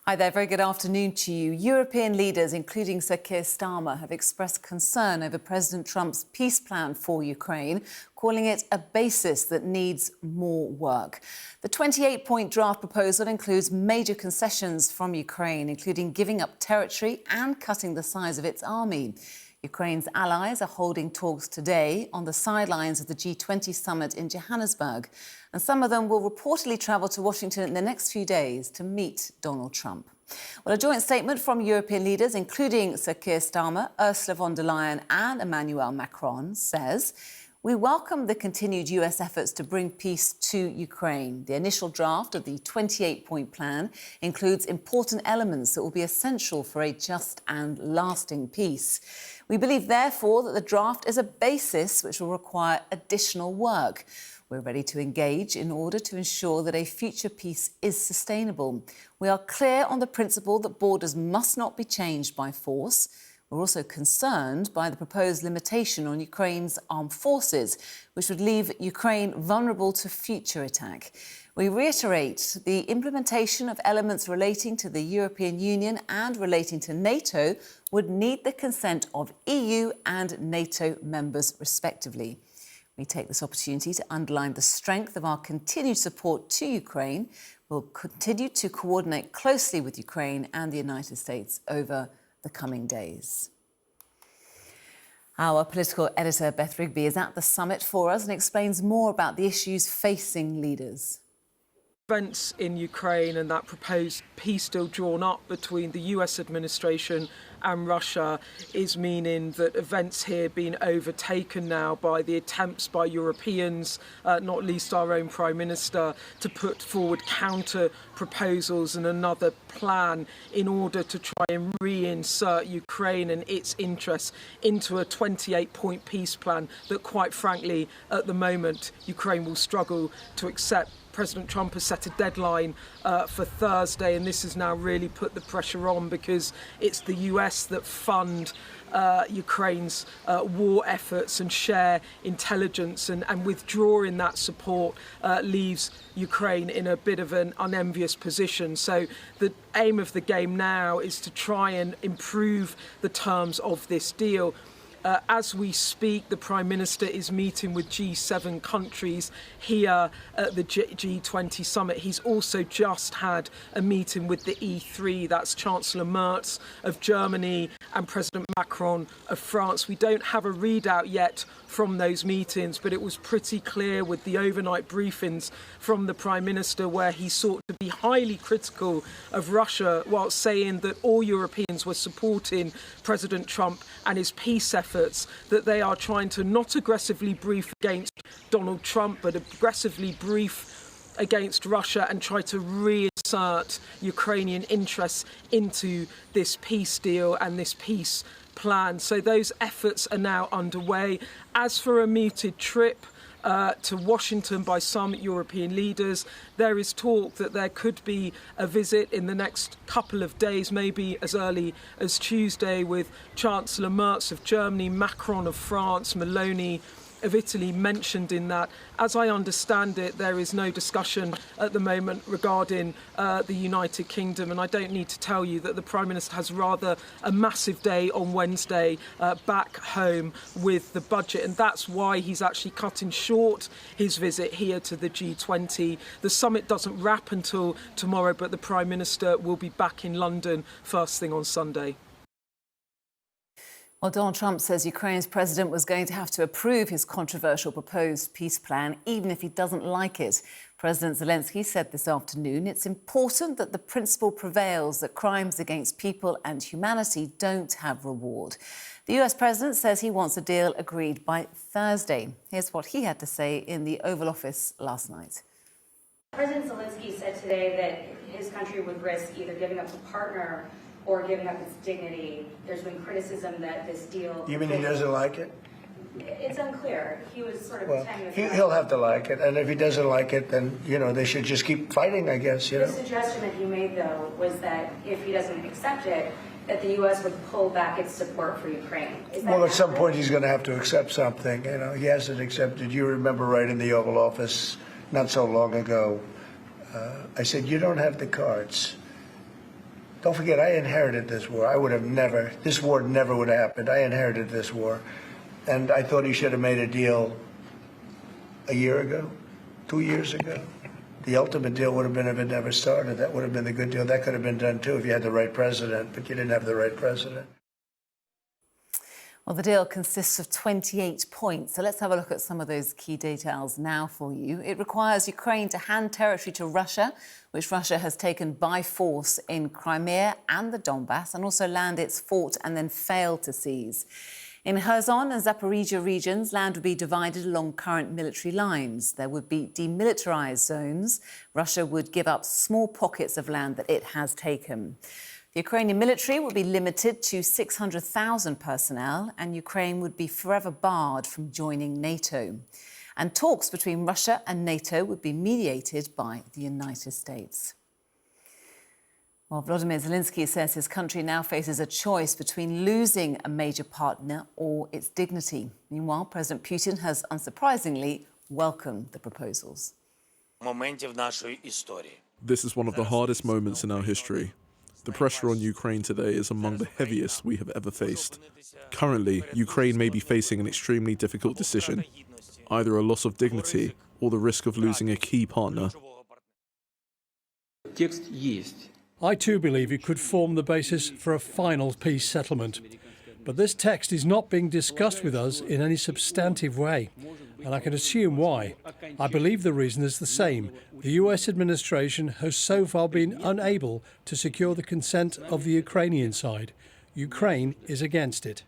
Hi there, very good afternoon to you. European leaders, including Sir Keir Starmer, have expressed concern over President Trump's peace plan for Ukraine, calling it a basis that needs more work. The 28-point draft proposal includes major concessions from Ukraine, including giving up territory and cutting the size of its army. Ukraine's allies are holding talks today on the sidelines of the G20 summit in Johannesburg, and some of them will reportedly travel to Washington in the next few days to meet Donald Trump. Well, a joint statement from European leaders, including Sir Keir Starmer, Ursula von der Leyen and Emmanuel Macron, says, "We welcome the continued US efforts to bring peace to Ukraine. The initial draft of the 28-point plan includes important elements that will be essential for a just and lasting peace. We believe, therefore, that the draft is a basis which will require additional work. We're ready to engage in order to ensure that a future peace is sustainable. We are clear on the principle that borders must not be changed by force. We're also concerned by the proposed limitation on Ukraine's armed forces, which would leave Ukraine vulnerable to future attack. We reiterate the implementation of elements relating to the European Union and relating to NATO would need the consent of EU and NATO members, respectively. We take this opportunity to underline the strength of our continued support to Ukraine. We'll continue to coordinate closely with Ukraine and the United States over the coming days." Our political editor, Beth Rigby, is at the summit for us and explains more about the issues facing leaders. Events in Ukraine and that proposed peace deal drawn up between the US administration and Russia is meaning that events here being overtaken now by the attempts by Europeans, not least our own Prime Minister, to put forward counter proposals and another plan in order to try and reinsert Ukraine and its interests into a 28-point peace plan that, quite frankly, at the moment, Ukraine will struggle to accept. President Trump has set a deadline for Thursday, and this has now really put the pressure on because it's the US that fund Ukraine's war efforts and share intelligence, and withdrawing that support leaves Ukraine in a bit of an unenvious position. So the aim of the game now is to try and improve the terms of this deal. As we speak, the Prime Minister is meeting with G7 countries here at the G20 summit. He's also just had a meeting with the E3, that's Chancellor Merz of Germany and President Macron of France. We don't have a readout yet from those meetings, but it was pretty clear with the overnight briefings from the Prime Minister, where he sought to be highly critical of Russia while saying that all Europeans were supporting President Trump and his peace efforts, that they are trying to not aggressively brief against Donald Trump, but aggressively brief against Russia and try to reinsert Ukrainian interests into this peace deal and this peace plan. So those efforts are now underway. As for a mooted trip to Washington by some European leaders, there is talk that there could be a visit in the next couple of days, maybe as early as Tuesday, with Chancellor Merz of Germany, Macron of France, Meloni of Italy mentioned in that. As I understand it, there is no discussion at the moment regarding the United Kingdom, and I don't need to tell you that the Prime Minister has rather a massive day on Wednesday back home with the budget, and that's why he's actually cutting short his visit here to the G20. The summit doesn't wrap until tomorrow, but the Prime Minister will be back in London first thing on Sunday. Well, Donald Trump says Ukraine's president was going to have to approve his controversial proposed peace plan, even if he doesn't like it. President Zelensky said this afternoon it's important that the principle prevails that crimes against people and humanity don't have reward. The US president says he wants a deal agreed by Thursday. Here's what he had to say in the Oval Office last night. President Zelensky said today that his country would risk either giving up a partner or giving up its dignity. There's been criticism that this deal... You mean he doesn't like it? It's unclear. He was sort of pretending... He'll have to like it, and if he doesn't like it, then, they should just keep fighting, I guess, The suggestion that he made, though, was that if he doesn't accept it, that the U.S. would pull back its support for Ukraine. Well, at some point he's going to have to accept something. He hasn't accepted. You remember right in the Oval Office not so long ago, I said, you don't have the cards. Don't forget, I inherited this war. I would have never, this war never would have happened. I inherited this war. And I thought he should have made a deal a year ago, 2 years ago. The ultimate deal would have been if it never started. That would have been the good deal. That could have been done too if you had the right president, but you didn't have the right president. Well, the deal consists of 28 points, so let's have a look at some of those key details now for you. It requires Ukraine to hand territory to Russia, which Russia has taken by force in Crimea and the Donbass, and also land it's fought and then failed to seize. In Kherson and Zaporizhia regions, land would be divided along current military lines. There would be demilitarized zones. Russia would give up small pockets of land that it has taken. The Ukrainian military would be limited to 600,000 personnel, and Ukraine would be forever barred from joining NATO. And talks between Russia and NATO would be mediated by the United States. Well, Volodymyr Zelensky says his country now faces a choice between losing a major partner or its dignity. Meanwhile, President Putin has unsurprisingly welcomed the proposals. This is one of the hardest moments in our history. The pressure on Ukraine today is among the heaviest we have ever faced. Currently, Ukraine may be facing an extremely difficult decision, either a loss of dignity or the risk of losing a key partner. I too believe it could form the basis for a final peace settlement. But this text is not being discussed with us in any substantive way, and I can assume why. I believe the reason is the same. The US administration has so far been unable to secure the consent of the Ukrainian side. Ukraine is against it.